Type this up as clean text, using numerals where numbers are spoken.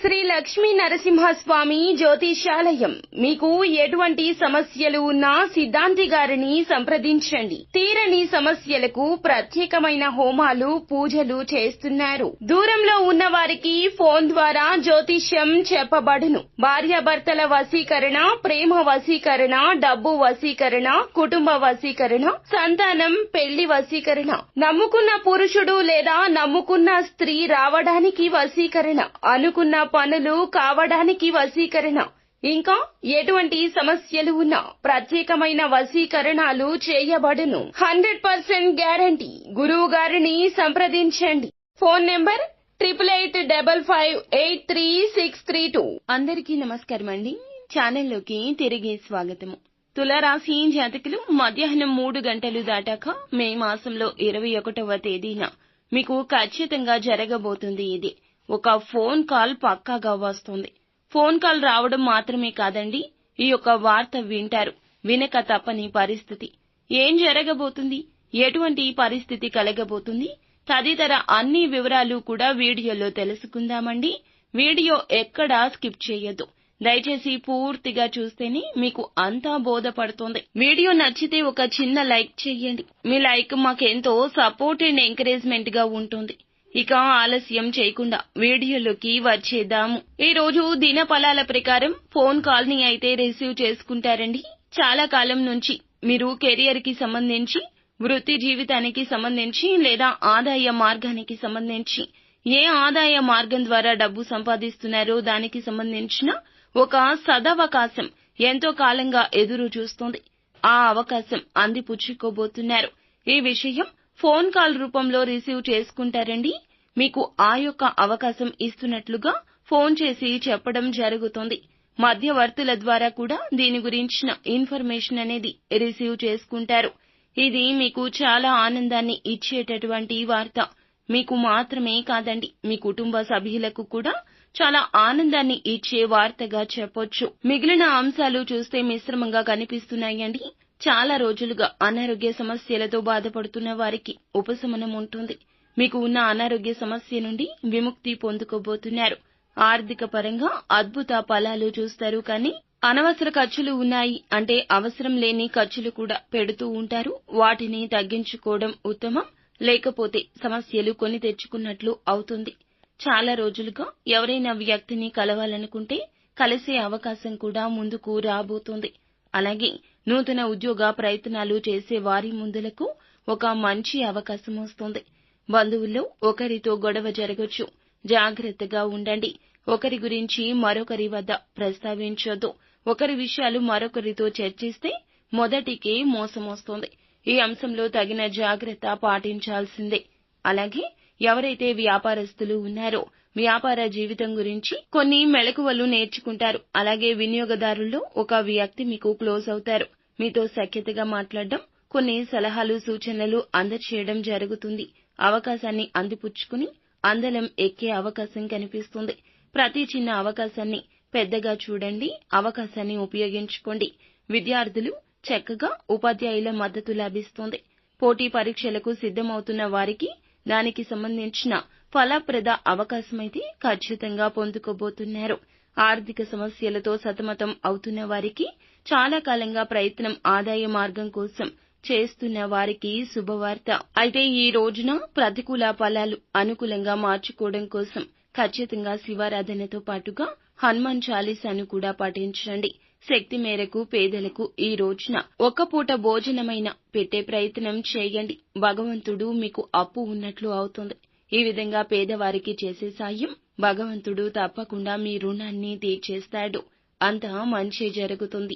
శ్రీ లక్ష్మీ నరసింహస్వామి జ్యోతిష్యాలయం. మీకు ఎటువంటి సమస్యలు ఉన్నా సిద్ధాంతి గారిని సంప్రదించండి. తీరని సమస్యలకు ప్రత్యేకమైన హోమాలు, పూజలు చేస్తున్నారు. దూరంలో ఉన్న వారికి ఫోన్ ద్వారా జ్యోతిష్యం చెప్పబడును. భార్యాభర్తల వశీకరణ, ప్రేమ వశీకరణ, డబ్బు వశీకరణ, కుటుంబ వశీకరణ, సంతానం, పెళ్లి వశీకరణ, నమ్ముకున్న పురుషుడు లేదా నమ్ముకున్న స్త్రీ రావడానికి వశీకరణ, అనుకున్న పనులు కావడానికి వశీకరణ, ఇంకా ఎటువంటి సమస్యలు ఉన్నా ప్రత్యేకమైన వశీకరణాలు చేయబడును. 100% గ్యారంటీ. గురువు గారిని సంప్రదించండి. Phone number 8855583632. అందరికీ నమస్కారం అండి. ఛానల్లోకి తిరిగి స్వాగతము. తులారాశి జాతకులు మధ్యాహ్నం 3 గంటలు దాటాక మే మాసంలో 21వ తేదీన మీకు ఖచ్చితంగా జరగబోతుంది. ఇది ఒక ఫోన్ కాల్ పక్కాగా వస్తుంది. ఫోన్ కాల్ రావడం మాత్రమే కాదండి, ఈ యొక్క వార్త వింటారు. వినక తప్పని పరిస్థితి. ఏం జరగబోతుంది, ఎటువంటి పరిస్థితి కలగబోతుంది, తదితర అన్ని వివరాలు కూడా వీడియోలో తెలుసుకుందామండి. వీడియో ఎక్కడా స్కిప్ చేయొద్దు. దయచేసి పూర్తిగా చూస్తేనే మీకు అంతా బోధపడుతుంది. వీడియో నచ్చితే ఒక చిన్న లైక్ చేయండి. మీ లైక్ మాకెంతో సపోర్ట్ అండ్ ఎంకరేజ్మెంట్ గా ఉంటుంది. ఇక ఆలస్యం చేయకుండా వీడియోలోకి వచ్చేద్దాము. ఈ రోజు దిన ఫలాల ప్రకారం ఫోన్ కాల్ ని అయితే రిసీవ్ చేసుకుంటారండి. చాలా కాలం నుంచి మీరు కెరియర్ కి సంబంధించి, వృత్తి జీవితానికి సంబంధించి లేదా ఆదాయ మార్గానికి సంబంధించి ఏ ఆదాయ మార్గం ద్వారా డబ్బు సంపాదిస్తున్నారో దానికి సంబంధించిన ఒక సదవకాశం ఎంతో కాలంగా ఎదురు చూస్తోంది. ఆ అవకాశం అందిపుచ్చుకోబోతున్నారు. ఈ విషయం ఫోన్ కాల్ రూపంలో రిసీవ్ చేసుకుంటారండి. మీకు ఆ యొక్క అవకాశం ఇస్తున్నట్లుగా ఫోన్ చేసి చెప్పడం జరుగుతుంది. మధ్యవర్తుల ద్వారా కూడా దీని గురించిన ఇన్ఫర్మేషన్ అనేది రిసీవ్ చేసుకుంటారు. ఇది మీకు చాలా ఆనందాన్ని ఇచ్చేటటువంటి వార్త. మీకు మాత్రమే కాదండి, మీ కుటుంబ సభ్యులకు కూడా చాలా ఆనందాన్ని ఇచ్చే వార్తగా చెప్పొచ్చు. మిగిలిన అంశాలు చూస్తే మిశ్రమంగా కనిపిస్తున్నాయండి. చాలా రోజులుగా అనారోగ్య సమస్యలతో బాధపడుతున్న వారికి ఉపశమనం ఉంటుంది. మీకు ఉన్న అనారోగ్య సమస్య నుండి విముక్తి పొందుకోబోతున్నారు. ఆర్థిక పరంగా అద్భుత ఫలాలు చూస్తారు. కానీ అనవసర ఖర్చులు ఉన్నాయి అంటే అవసరం లేని ఖర్చులు కూడా పెడుతూ ఉంటారు. వాటిని తగ్గించుకోవడం ఉత్తమం. లేకపోతే సమస్యలు కొని తెచ్చుకున్నట్లు అవుతుంది. చాలా రోజులుగా ఎవరైనా వ్యక్తిని కలవాలనుకుంటే కలిసే అవకాశం కూడా ముందుకు రాబోతోంది. అలాగే నూతన ఉద్యోగ ప్రయత్నాలు చేసే వారి ముందులకు ఒక మంచి అవకాశం వస్తుంది. బంధువుల్లో ఒకరితో గొడవ జరగొచ్చు. జాగ్రత్తగా ఉండండి. ఒకరి గురించి మరొకరి వద్ద ప్రస్తావించొద్దు. ఒకరి విషయాలు మరొకరితో చర్చిస్తే మొదటికే మోసం వస్తుంది. ఈ అంశంలో తగిన జాగ్రత్త పాటించాల్సిందే. అలాగే ఎవరైతే వ్యాపారస్తులు ఉన్నారో వ్యాపార జీవితం గురించి కొన్ని మెళకువలు నేర్చుకుంటారు. అలాగే వినియోగదారుల్లో ఒక వ్యక్తి మీకు క్లోజ్ అవుతారు. మీతో సఖ్యతగా మాట్లాడడం, కొన్ని సలహాలు, సూచనలు అందచేయడం జరుగుతుంది. అవకాశాన్ని అందిపుచ్చుకుని అందలం ఎక్కే అవకాశం కనిపిస్తుంది. ప్రతి చిన్న అవకాశాన్ని పెద్దగా చూడండి. అవకాశాన్ని ఉపయోగించుకోండి. విద్యార్థులు చక్కగా ఉపాధ్యాయుల మద్దతు లభిస్తుంది. పోటీ పరీక్షలకు సిద్ధమవుతున్న వారికి దానికి సంబంధించిన ఫలప్రద అవకాశమైతే ఖచ్చితంగా పొందుకోబోతున్నారు. ఆర్థిక సమస్యలతో సతమతం అవుతున్న వారికి, చాలా కాలంగా ప్రయత్నం ఆదాయ మార్గం కోసం చేస్తున్న వారికి శుభవార్త. అయితే ఈ రోజున ప్రతికూల ఫలాలు అనుకూలంగా మార్చుకోవడం కోసం ఖచ్చితంగా శివారాధనతో పాటుగా హనుమాన్ చాలీసాను కూడా పాటించండి. శక్తి మేరకు పేదలకు ఈ రోజున ఒక్క పూట భోజనమైన పెట్టే ప్రయత్నం చేయండి. భగవంతుడు మీకు అప్పు ఉన్నట్లు అవుతుంది. ఈ విధంగా పేదవారికి చేసే సాయం భగవంతుడు తప్పకుండా మీ రుణాన్ని తీర్చేస్తాడు. అంతా మంచి జరుగుతుంది.